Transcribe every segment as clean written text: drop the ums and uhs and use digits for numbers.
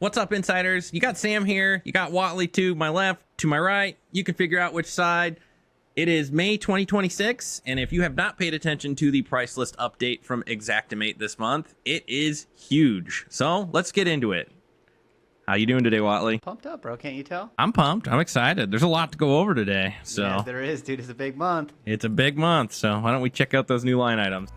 What's up, insiders? You got Sam here. You got Whatley to my left, to my right. You can figure out which side. It is May 2026, and if you have not paid attention to the price list update from Xactimate this month, it is huge. So let's get into it. How you doing today, Whatley? Pumped up, bro. Can't you tell? I'm pumped. I'm excited. There's a lot to go over today. So Yeah, there is, dude. It's a big month. It's a big month, so why don't we check out those new line items?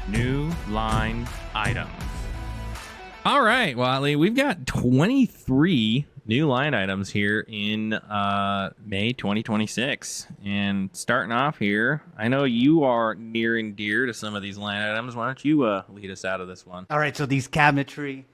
New line items. All right, Whatley, we've got 23 new line items here in May 2026. And starting off here, I know you are near and dear to some of these line items. Why don't you lead us out of this one? All right, so these cabinetry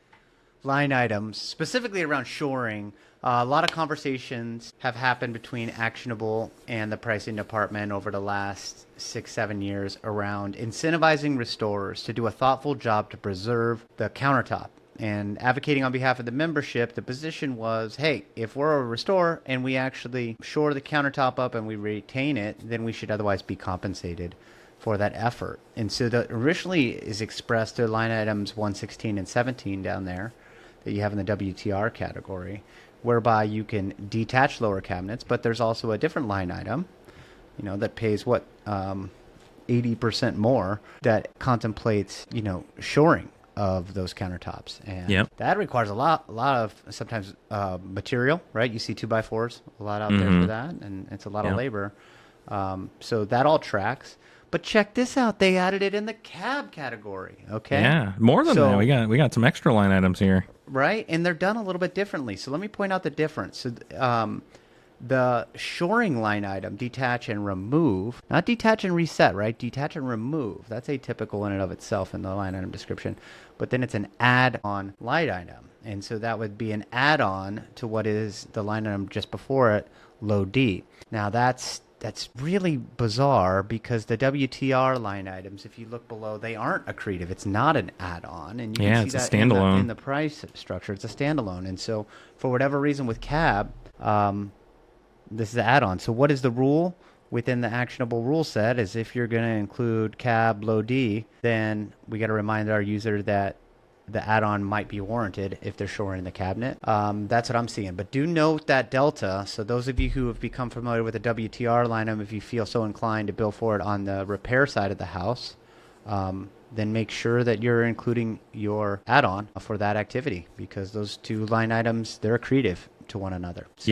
line items, specifically around shoring, a lot of conversations have happened between Actionable and the pricing department over the last 6-7 years around incentivizing restorers to do a thoughtful job to preserve the countertop. And advocating on behalf of the membership, the position was, hey, if we're a restorer and we actually shore the countertop up and we retain it, then we should otherwise be compensated for that effort. And so that originally is expressed to line items 116 and 17 down there that you have in the WTR category, whereby you can detach lower cabinets, but there's also a different line item, you know, that pays what, 80% more, that contemplates, you know, shoring of those countertops. And that requires a lot of sometimes material, right? You see 2x4s a lot out there for that, and it's a lot of labor. So that all tracks. But check this out, they added it in the cab category. Okay. Yeah, more than that. We got some extra line items here. Right, and they're done a little bit differently. So let me point out the difference. So the shoring line item, detach and remove, not detach and reset, right? Detach and remove. That's atypical in and of itself in the line item description. But then it's an add-on line item. And so that would be an add-on to what is the line item just before it, low D. Now that's really bizarre because the WTR line items, if you look below, they aren't accretive. It's not an add-on. And you can see it's that a standalone. in the price structure. It's a standalone. And so for whatever reason with cab, this is an add-on. So what is the rule within the actionable rule set is if you're going to include cab low D, then we got to remind our user that the add-on might be warranted if they're shoring the cabinet. That's what I'm seeing. But do note that delta. So those of you who have become familiar with the WTR line item, if you feel so inclined to bill for it on the repair side of the house, then make sure that you're including your add-on for that activity because those two line items, they're accretive to one another. So,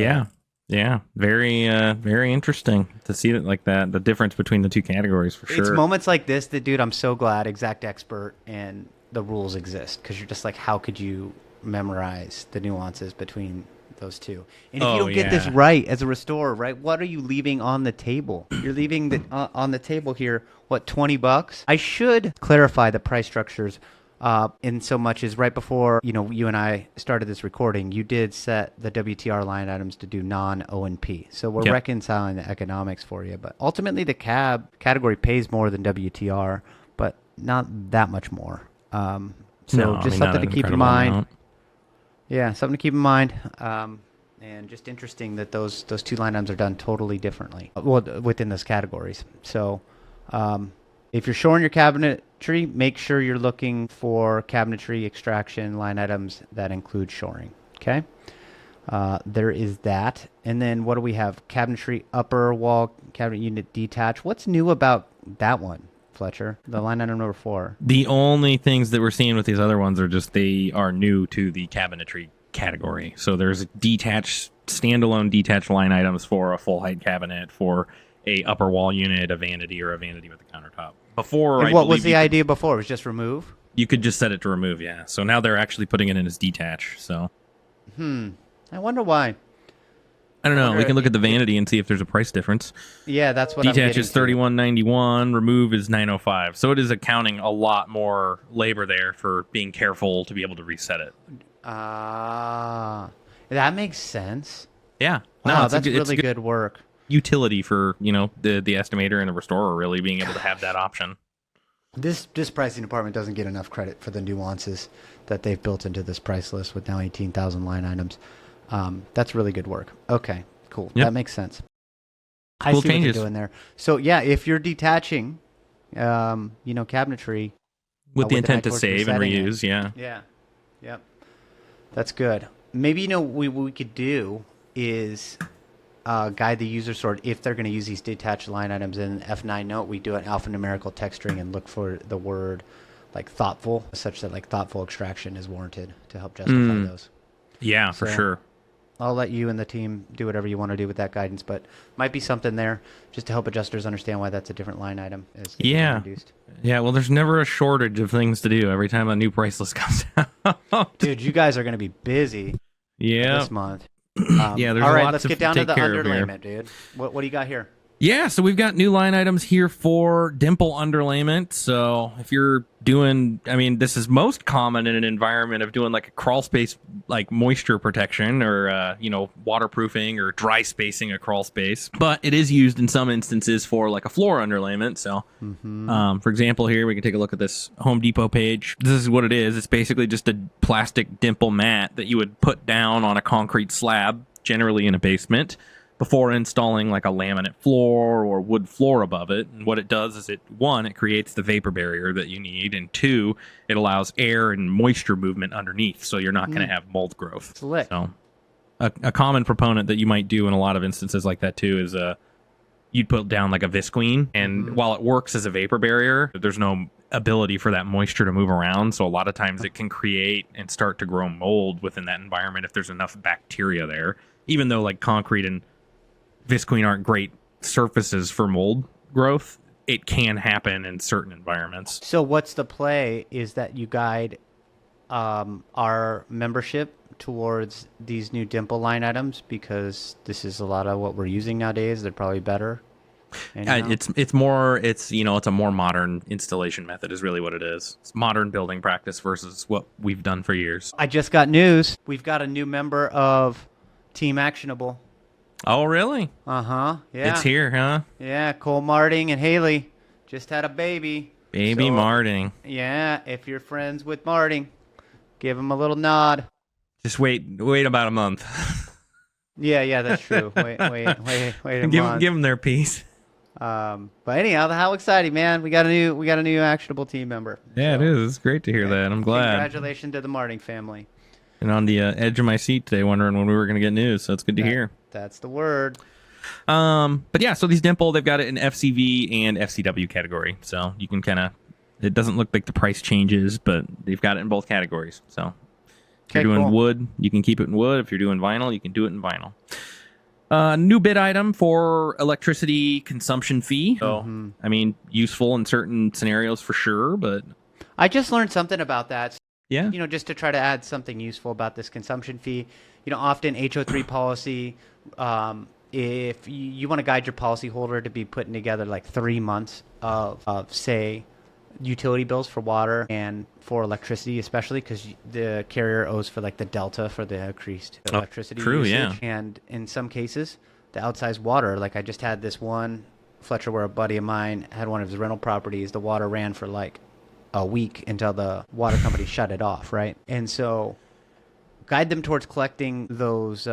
yeah, very interesting to see it like that. The difference between the two categories for sure. It's moments like this that, dude, I'm so glad Exact Expert and the rules exist because you're just like, how could you memorize the nuances between those two? And if you don't get this right as a restorer, right, what are you leaving on the table? You're leaving the, on the table here, what, $20? I should clarify the price structures. In so much as right before, you know, you and I started this recording, you did set the WTR line items to do non-O&P. So we're reconciling the economics for you. But ultimately, the cab category pays more than WTR, but not that much more. Something to keep in mind. Amount. Yeah, something to keep in mind. And just interesting that those two line items are done totally differently within those categories. So if you're shoring your cabinetry, make sure you're looking for cabinetry extraction line items that include shoring. Okay, there is that. And then what do we have? Cabinetry upper wall cabinet unit detach. What's new about that one, Fletcher? The line item number 4. The only things that we're seeing with these other ones are just they are new to the cabinetry category. So there's standalone detached line items for a full height cabinet, for a upper wall unit, a vanity, or a vanity with a countertop. Before, and what was the idea before? It was just remove? You could just set it to remove, yeah. So now they're actually putting it in as detach. So, I wonder why. I don't know. We can look at the vanity and see if there's a price difference. Yeah, that's what detach is $31.91. Remove is $9.05. So it is accounting a lot more labor there for being careful to be able to reset it. That makes sense. Yeah. Wow, that's really good work. Utility for, you know, the estimator and the restorer really being able to have that option. This pricing department doesn't get enough credit for the nuances that they've built into this price list with now 18,000 line items. That's really good work. Okay, cool. That makes sense. I see what you're doing there. So yeah, if you're detaching cabinetry With the an eye intent to towards save and resetting it. reuse, yeah. Yeah. Yep. That's good. Maybe what we could do is guide the user sort if they're going to use these detached line items in F9 note. We do an alphanumerical text string and look for the word like thoughtful, such that like thoughtful extraction is warranted to help justify those. Yeah, for sure. I'll let you and the team do whatever you want to do with that guidance, but might be something there just to help adjusters understand why that's a different line item. Yeah. Yeah, well, there's never a shortage of things to do every time a new price list comes out. Dude, you guys are going to be busy this month. Yeah, there's all right, lots let's to get down to take the care of here. underlayment, dude. What do you got here? Yeah, so we've got new line items here for Dimple Underlayment. So if you're doing, this is most common in an environment of doing like a crawl space, like moisture protection or, waterproofing or dry spacing a crawl space. But it is used in some instances for like a floor underlayment. So, for example, here we can take a look at this Home Depot page. This is what it is. It's basically just a plastic dimple mat that you would put down on a concrete slab, generally in a basement, before installing like a laminate floor or wood floor above it. And what it does is it creates the vapor barrier that you need, and two, it allows air and moisture movement underneath, so you're not going to have mold growth. It's lit. So a common proponent that you might do in a lot of instances like that too is you'd put down like a visqueen, and while it works as a vapor barrier, there's no ability for that moisture to move around, so a lot of times it can create and start to grow mold within that environment if there's enough bacteria there, even though like concrete and visqueen aren't great surfaces for mold growth. It can happen in certain environments. So what's the play is that you guide our membership towards these new Dimple line items, because this is a lot of what we're using nowadays. They're probably better. It's a more modern installation method is really what it is. It's modern building practice versus what we've done for years. I just got news. We've got a new member of Team Actionable. Oh, really? Yeah. It's here, huh? Yeah, Cole Marting and Haley just had a baby. Baby Marting. Yeah, if you're friends with Marting, give him a little nod. Just wait about a month. Yeah, that's true. Wait a month. Give them their piece. But anyhow, how exciting, man! We got a new Actionable team member. Yeah, so, it is. It's great to hear that. I'm glad. Congratulations to the Marting family. And on the edge of my seat today, wondering when we were going to get news. So it's good to hear. That's the word. But yeah, so these Dimple, they've got it in FCV and FCW category. So you can it doesn't look like the price changes, but they've got it in both categories. So if you're doing wood, you can keep it in wood. If you're doing vinyl, you can do it in vinyl. New bid item for electricity consumption fee. So, useful in certain scenarios for sure, but I just learned something about that. Yeah. Just to try to add something useful about this consumption fee. Often HO3 policy, if you want to guide your policyholder to be putting together like 3 months of say, utility bills for water and for electricity, especially because the carrier owes for like the delta for the increased electricity usage. Yeah. And in some cases, the outsized water, like I just had this one, Fletcher, where a buddy of mine had one of his rental properties. The water ran for like a week until the water company shut it off, right? And so guide them towards collecting those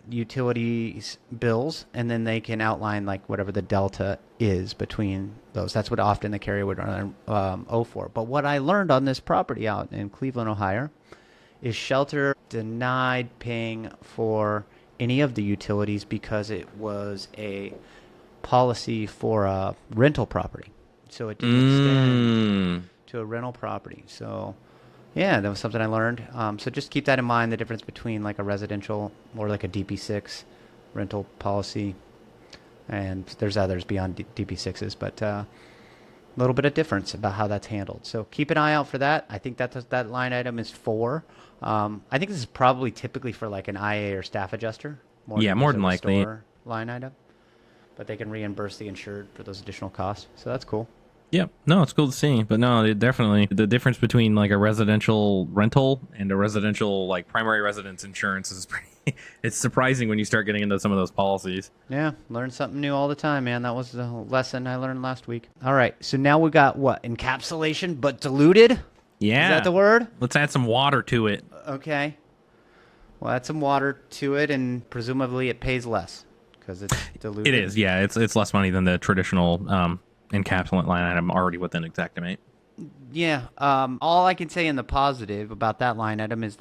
utilities bills, and then they can outline like whatever the delta is between those. That's what often the carrier would owe for. But what I learned on this property out in Cleveland, Ohio, is Shelter denied paying for any of the utilities because it was a policy for a rental property. So it didn't extend to a rental property. So yeah, that was something I learned. So just keep that in mind, the difference between like a residential or like a DP6 rental policy. And there's others beyond DP6s, but a little bit of difference about how that's handled. So keep an eye out for that. I think that line item is 4. I think this is probably typically for like an IA or staff adjuster. More than likely. Line item. But they can reimburse the insured for those additional costs. So that's cool. Yep. No, it's cool to see. But no, definitely the difference between like a residential rental and a residential like primary residence insurance is pretty it's surprising when you start getting into some of those policies. Yeah, learn something new all the time, man. That was the lesson I learned last week. All right. So now we got what? Encapsulation but diluted? Yeah. Is that the word? Let's add some water to it. Okay. Well, add some water to it, and presumably it pays less because it's diluted. It is, yeah. It's less money than the traditional encapsulant line item already within Xactimate. Yeah. All I can say in the positive about that line item is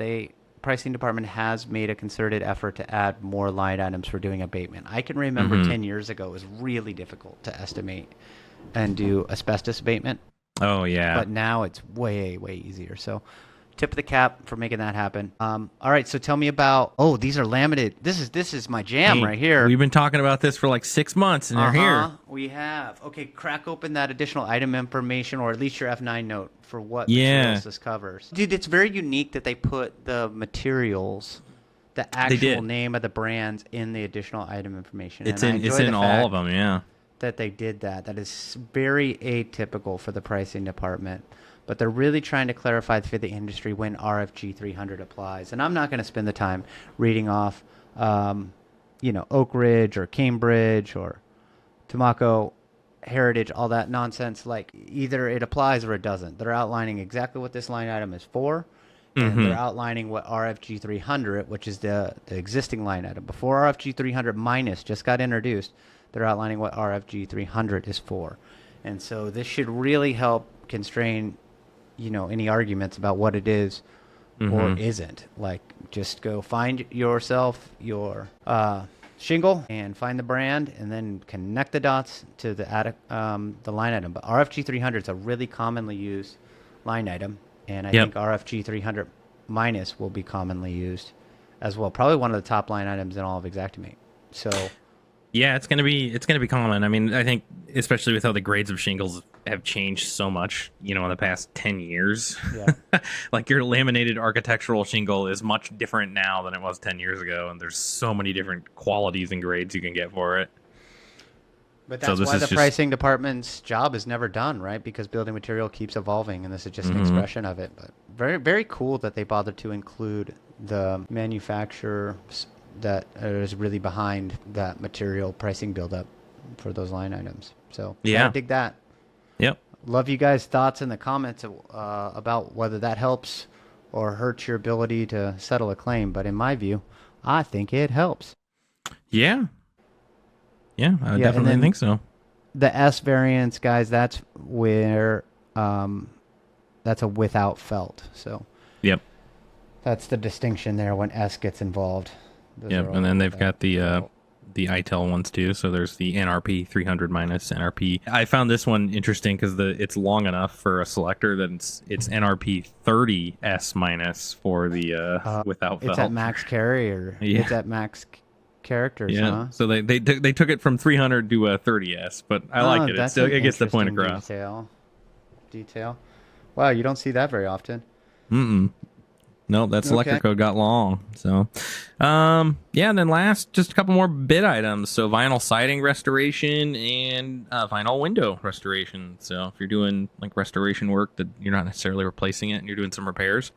pricing department has made a concerted effort to add more line items for doing abatement. I can remember 10 years ago it was really difficult to estimate and do asbestos abatement. Oh, yeah. But now it's way, way easier. So tip of the cap for making that happen. All right, so tell me about, these are laminated. This is my jam right here. We've been talking about this for like 6 months, and they're here. We have. Okay, crack open that additional item information, or at least your F9 note for what materials this covers. Dude, it's very unique that they put the materials, the actual name of the brands in the additional item information. It's in all of them, yeah. That they did that. That is very atypical for the pricing department. But they're really trying to clarify for the industry when RFG 300 applies. And I'm not going to spend the time reading off, Oak Ridge or Cambridge or Tumaco Heritage, all that nonsense. Like, either it applies or it doesn't. They're outlining exactly what this line item is for. And they're outlining what RFG 300, which is the existing line item. Before RFG 300 minus just got introduced, they're outlining what RFG 300 is for. And so this should really help constrain any arguments about what it is or isn't. Like, just go find yourself your shingle and find the brand, and then connect the dots to the line item. But RFG 300 is a really commonly used line item, and I think RFG 300 minus will be commonly used as well. Probably one of the top line items in all of Xactimate. So. Yeah, it's gonna be common. I mean, I think especially with how the grades of shingles have changed so much, in the past 10 years. Yeah. Like, your laminated architectural shingle is much different now than it was 10 years ago, and there's so many different qualities and grades you can get for it. But that's why the pricing department's job is never done, right? Because building material keeps evolving, and this is just an expression of it. But very, very cool that they bothered to include the manufacturer that is really behind that material pricing buildup for those line items. So I dig that. Yep. Love you guys' thoughts in the comments about whether that helps or hurts your ability to settle a claim. But in my view, I think it helps. Yeah. Yeah, I definitely think so. The S variants, guys, that's where that's a without felt. So yep. That's the distinction there when S gets involved. Yep, and then they've got the ITEL ones too. So there's the NRP 300 minus NRP. I found this one interesting because it's long enough for a selector that it's NRP 30S minus for the without felt. It's at max carry, or it's at max characters. Yeah. Huh? So they took it from 300 to a 30S, but I like it. It gets the point across. Detail. Wow, you don't see that very often. No, that selector code got long. So, and then last, just a couple more bid items. So vinyl siding restoration and vinyl window restoration. So if you're doing like restoration work that you're not necessarily replacing it and you're doing some repairs,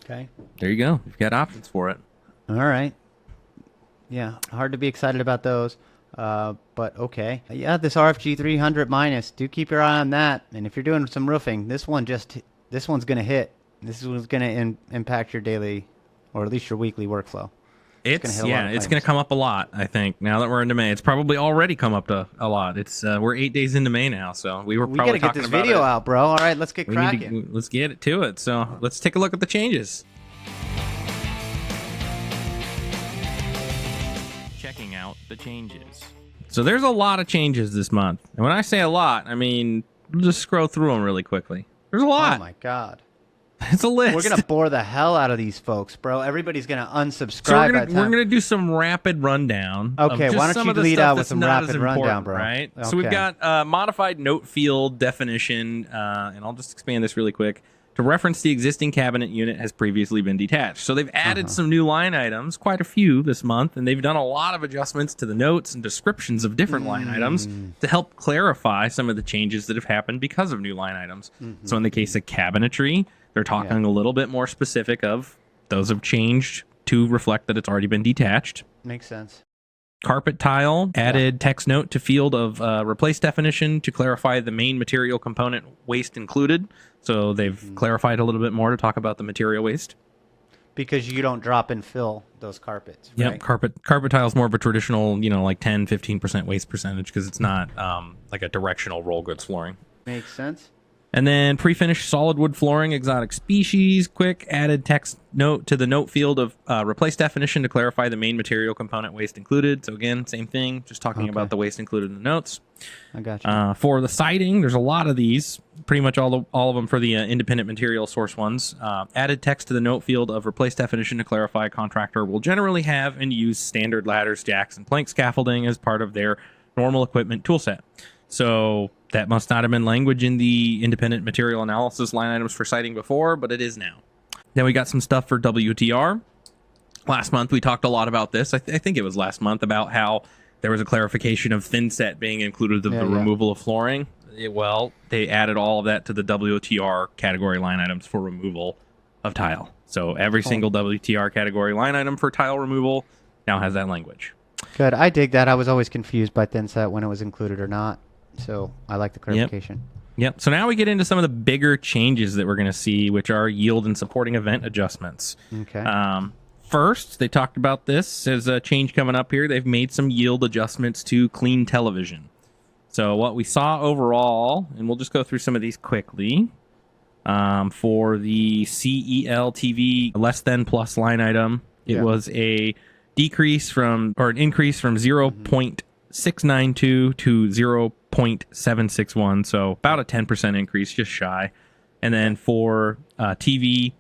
there you go. You've got options for it. All right. Yeah, hard to be excited about those. But okay. Yeah, this RFG 300 minus, do keep your eye on that. And if you're doing some roofing, this one's going to hit. This is going to impact your daily, or at least your weekly workflow. It's going to come up a lot, I think. Now that we're into May, it's probably already come up to a lot. It's we're 8 days into May now, so we got to get this video out, bro. All right, let's get cracking. Let's get it to it. So let's take a look at the changes. Checking out the changes. So there's a lot of changes this month, and when I say a lot, I mean we'll just scroll through them really quickly. There's a lot. Oh my god. It's a list. We're going to bore the hell out of these folks, bro. Everybody's going to unsubscribe. So we're going to do some rapid rundown. Okay, why don't you lead out with some rapid rundown, bro? Right? Okay. So we've got modified note field definition, and I'll just expand this really quick. To reference the existing cabinet unit has previously been detached. So they've added some new line items, quite a few this month, and they've done a lot of adjustments to the notes and descriptions of different line items to help clarify some of the changes that have happened because of new line items. So in the case of cabinetry, they're talking a little bit more specific of those have changed to reflect that it's already been detached. Makes sense. Carpet tile added text note to field of replace definition to clarify the main material component waste included. So they've clarified a little bit more to talk about the material waste. Because you don't drop and fill those carpets, right? Yep, carpet tile is more of a traditional, like 10-15% waste percentage because it's not like a directional roll goods flooring. Makes sense. And then pre-finished solid wood flooring, exotic species, quick added text note to the note field of replace definition to clarify the main material component waste included. So again, same thing, just talking about the waste included in the notes. I got you. For the siding, there's a lot of these, pretty much all of them for the independent material source ones. Added text to the note field of replace definition to clarify contractor will generally have and use standard ladders, jacks, and plank scaffolding as part of their normal equipment toolset. So that must not have been language in the independent material analysis line items for siding before, but it is now. Then we got some stuff for WTR. Last month, we talked a lot about this. I think it was last month about how there was a clarification of thin set being included of the removal of flooring. They added all of that to the WTR category line items for removal of tile. So every single WTR category line item for tile removal now has that language. Good. I dig that. I was always confused by thin set when it was included or not. So I like the clarification. Yep. So now we get into some of the bigger changes that we're going to see, which are yield and supporting event adjustments. Okay. First, they talked about this as a change coming up here. They've made some yield adjustments to clean television. So what we saw overall, and we'll just go through some of these quickly. For the CEL TV less than plus line item, it was an increase from 0.692 to 0.761, so about a 10% increase, just shy. And then for TV,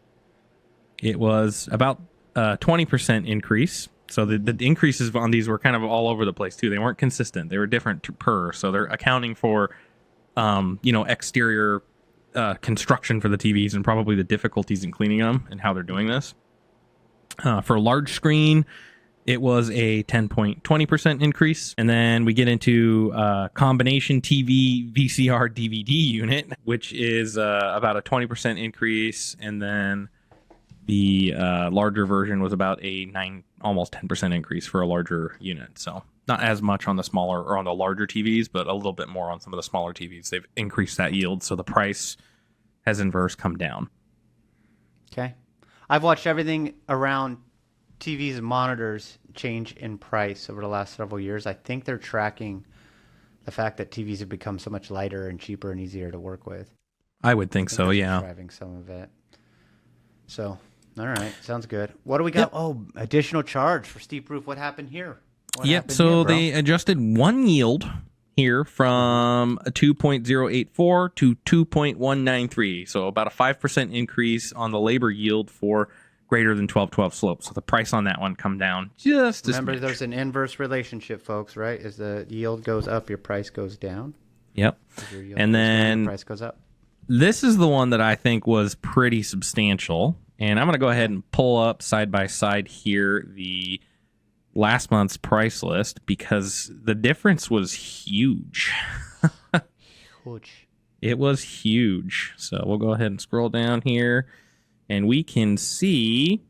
it was about 20% increase. So the increases on these were kind of all over the place too. They weren't consistent. They were different per. So they're accounting for, exterior construction for the TVs and probably the difficulties in cleaning them and how they're doing this. For large screen, it was a 10.20% increase. And then we get into combination TV VCR DVD unit, which is about a 20% increase. And then the larger version was about almost 10% increase for a larger unit. So not as much on the smaller or on the larger TVs, but a little bit more on some of the smaller TVs. They've increased that yield, so the price has inverse come down. Okay. I've watched everything around TVs and monitors change in price over the last several years. I think they're tracking the fact that TVs have become so much lighter and cheaper and easier to work with. I would think so, yeah. Driving some of it. So, all right, sounds good. What do we got? Yep. Oh, additional charge for steep roof. What happened here? They adjusted one yield here from a 2.084 to 2.193. So about a 5% increase on the labor yield for greater than 1212 slopes. So the price on that one come down just as Remember, there's an inverse relationship, folks, right? As the yield goes up, your price goes down. Yep. And then your price goes up. This is the one that I think was pretty substantial. And I'm going to go ahead and pull up side by side here the last month's price list because the difference was huge. Huge. It was huge. So we'll go ahead and scroll down here and we can see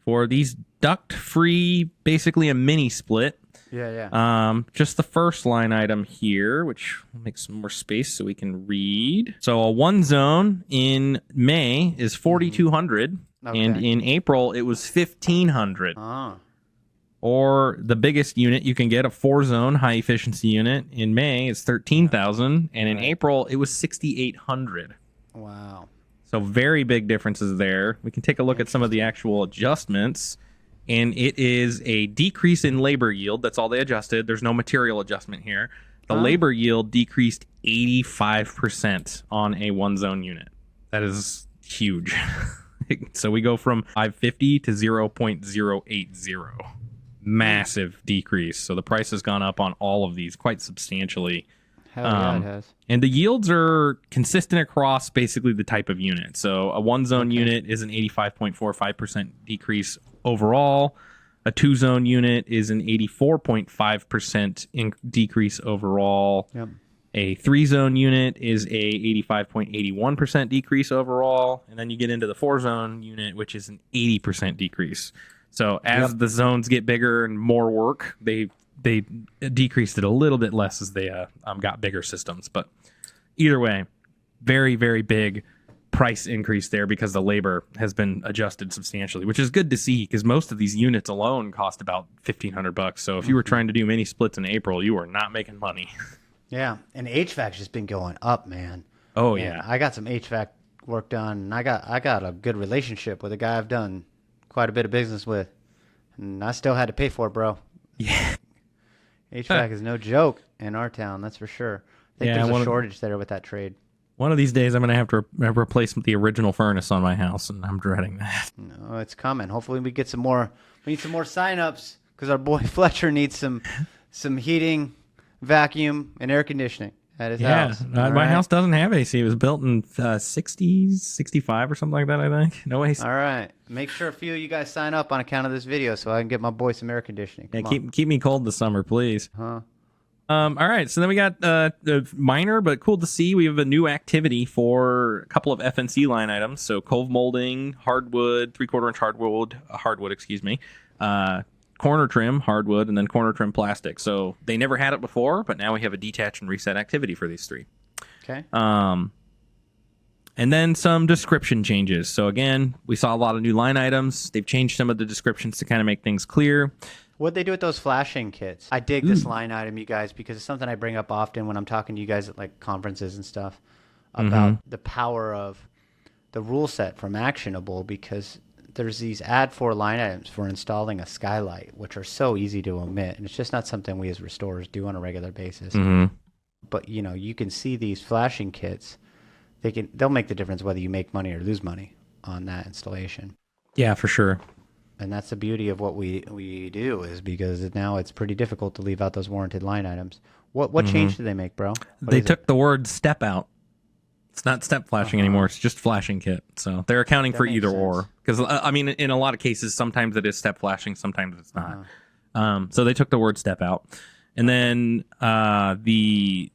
for these duct-free, basically a mini split. Just the first line item here, which will make some more space so we can read. So a one zone in May is 4,200, and in April it was 1,500. Or the biggest unit you can get, a 4-zone high efficiency unit in May is 13,000, and in April it was 6,800. Wow. So very big differences there. We can take a look at some of the actual adjustments. And it is a decrease in labor yield. That's all they adjusted. There's no material adjustment here. The labor yield decreased 85% on a one-zone unit. That is huge. So we go from 550 to 0.080. Massive decrease. So the price has gone up on all of these quite substantially. Hell yeah, it has. And the yields are consistent across basically the type of unit. So a one-zone unit is an 85.45% decrease overall. A 2-zone unit is an 84.5% decrease overall. Yep. A 3-zone unit is a 85.81% decrease overall. And then you get into the 4-zone unit, which is an 80% decrease. So as the zones get bigger and more work, they decreased it a little bit less as they got bigger systems. But either way, very, very big price increase there because the labor has been adjusted substantially, which is good to see because most of these units alone cost about $1,500. So if you were trying to do mini splits in April, you were not making money. Yeah, and HVAC's just been going up, man. Oh, and yeah. I got some HVAC work done, and I got a good relationship with a guy I've done quite a bit of business with, and I still had to pay for it, bro. Yeah. HVAC is no joke in our town, that's for sure. I think there's a shortage there with that trade. One of these days, I'm going to have to replace the original furnace on my house, and I'm dreading that. No, it's coming. Hopefully we get some more. We need some more sign-ups because our boy Fletcher needs some heating, vacuum, and air conditioning at his house. My house doesn't have AC. It was built in 60s, 65 or something like that, I think. No AC. All right. Make sure a few of you guys sign up on account of this video so I can get my boy some air conditioning. Keep me cold this summer, please. Huh? All right, so then we got minor but cool to see. We have a new activity for a couple of FNC line items. So cove molding, hardwood, 3/4 inch hardwood, excuse me, corner trim hardwood, and then corner trim plastic. So they never had it before, but now we have a detach and reset activity for these three. Okay. And then some description changes. So again, we saw a lot of new line items. They've changed some of the descriptions to kind of make things clear. What'd they do with those flashing kits? I dig this line item, you guys, because it's something I bring up often when I'm talking to you guys at like conferences and stuff about the power of the rule set from Actionable, because there's these add for line items for installing a skylight, which are so easy to omit, and it's just not something we as restorers do on a regular basis. But you know, you can see these flashing kits. They'll make the difference whether you make money or lose money on that installation. Yeah, for sure. And that's the beauty of what we do, is because now it's pretty difficult to leave out those warranted line items. What change did they make, bro? They took the word step out. It's not step flashing anymore. It's just flashing kit. So they're accounting for either or. Because, I mean, in a lot of cases, sometimes it is step flashing, sometimes it's not. So they took the word step out. And then the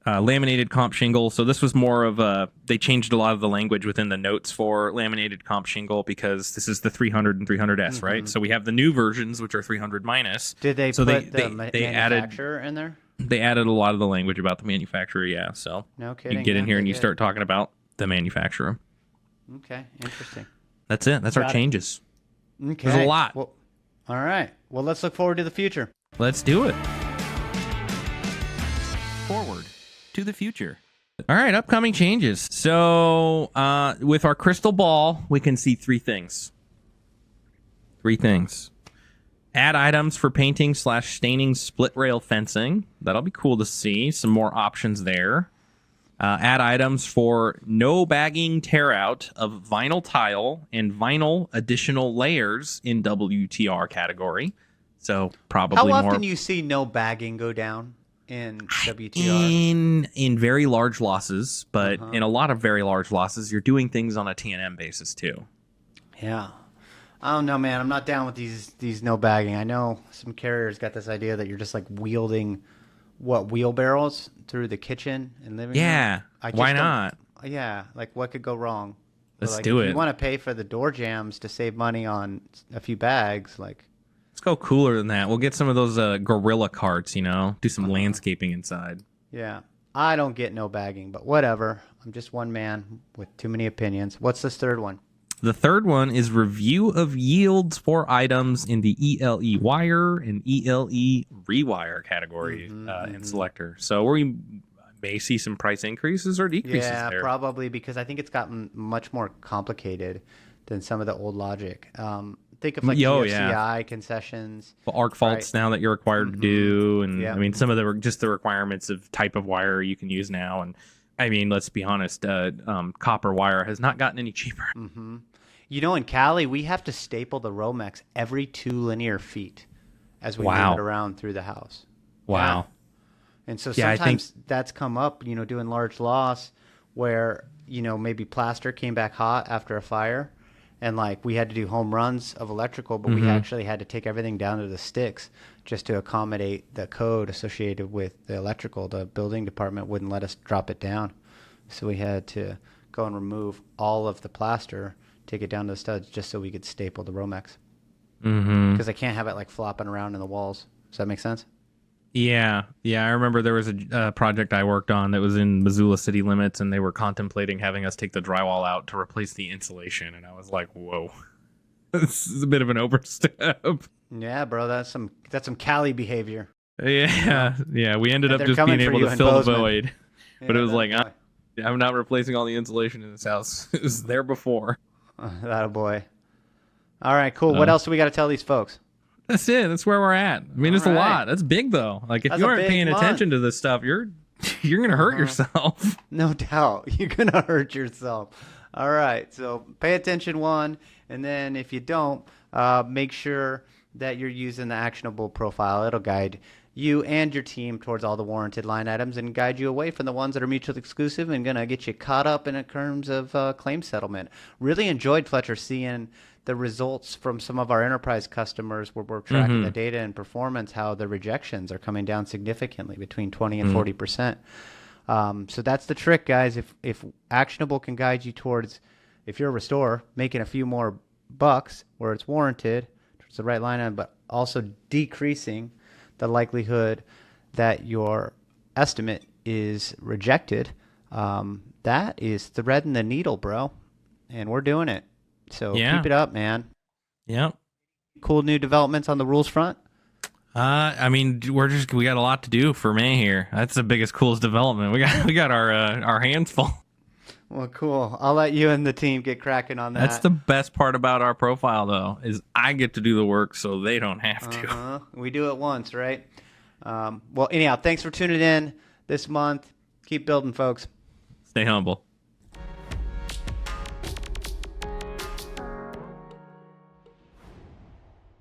laminated comp shingle. So this was more of they changed a lot of the language within the notes for laminated comp shingle because this is the 300 and 300S, right? So we have the new versions, which are 300 minus. Did they put the manufacturer in there? They added a lot of the language about the manufacturer, yeah. So no kidding, you get in here and you start talking about the manufacturer. Okay, interesting. That's it. That's our changes. Okay. There's a lot. Well, all right. Well, let's look forward to the future. Let's do it. Forward to the future. All right, upcoming changes. So with our crystal ball, we can see three things. Add items for painting / staining split rail fencing. That'll be cool to see. Some more options there. Add items for no bagging tear out of vinyl tile and vinyl additional layers in WTR category. So probably How more. often you see no bagging go down in WTR? In very large losses, but in a lot of very large losses, you're doing things on a T&M basis too. Yeah. I don't know, man. I'm not down with these no bagging. I know some carriers got this idea that you're just like wielding wheelbarrows through the kitchen and living room. Yeah. Why not? Yeah. Like, what could go wrong? Let's do it. If you want to pay for the door jams to save money on a few bags, like... Let's go cooler than that. We'll get some of those gorilla carts, do some landscaping inside. Yeah. I don't get no bagging, but whatever. I'm just one man with too many opinions. What's this third one? The third one is review of yields for items in the ELE wire and ELE rewire category in selector. So we may see some price increases or decreases there. Yeah, probably, because I think it's gotten much more complicated than some of the old logic. Think of like GFCI concessions. Well, arc faults now that you're required to do. And I mean, some of the requirements of type of wire you can use now. And I mean, let's be honest, copper wire has not gotten any cheaper. In Cali, we have to staple the Romex every 2 linear feet as we move it around through the house. Wow. Yeah. And so sometimes that's come up, doing large loss where, maybe plaster came back hot after a fire. And like we had to do home runs of electrical, but we actually had to take everything down to the sticks just to accommodate the code associated with the electrical. The building department wouldn't let us drop it down. So we had to go and remove all of the plaster, take it down to the studs just so we could staple the Romex. Because I can't have it like flopping around in the walls. Does that make sense? Yeah, I remember there was a project I worked on that was in Missoula city limits, and they were contemplating having us take the drywall out to replace the insulation, and I was like, "Whoa, this is a bit of an overstep." Yeah, bro, that's some Cali behavior. Yeah, we ended And up they're just being coming for able you to in fill the Bozeman. void, but it was like, boy. I'm not replacing all the insulation in this house. It was there before. That a boy. All right, cool. What else do we got to tell these folks? That's it. That's where we're at. I mean, it's a lot. That's big, though. Like, if That's you a aren't big paying month. attention to this stuff, you're gonna hurt yourself. No doubt. You're going to hurt yourself. All right. So pay attention, one. And then if you don't, make sure that you're using the actionable profile. It'll guide you and your team towards all the warranted line items and guide you away from the ones that are mutually exclusive and going to get you caught up in terms of claim settlement. Really enjoyed, Fletcher, seeing the results from some of our enterprise customers where we're tracking the data and performance, how the rejections are coming down significantly between 20 and 40%. So that's the trick, guys. If Actionable can guide you towards, if you're a restorer, making a few more bucks where it's warranted, towards the right line item, but also decreasing the likelihood that your estimate is rejected, that is threading the needle, bro. And we're doing it. So keep it up, man. Yep. Cool new developments on the rules front? I mean, we got a lot to do for May here. That's the biggest, coolest development. We got our hands full. Well, cool. I'll let you and the team get cracking on that. That's the best part about our profile, though, is I get to do the work so they don't have to. We do it once, right? Well, anyhow, thanks for tuning in this month. Keep building, folks. Stay humble.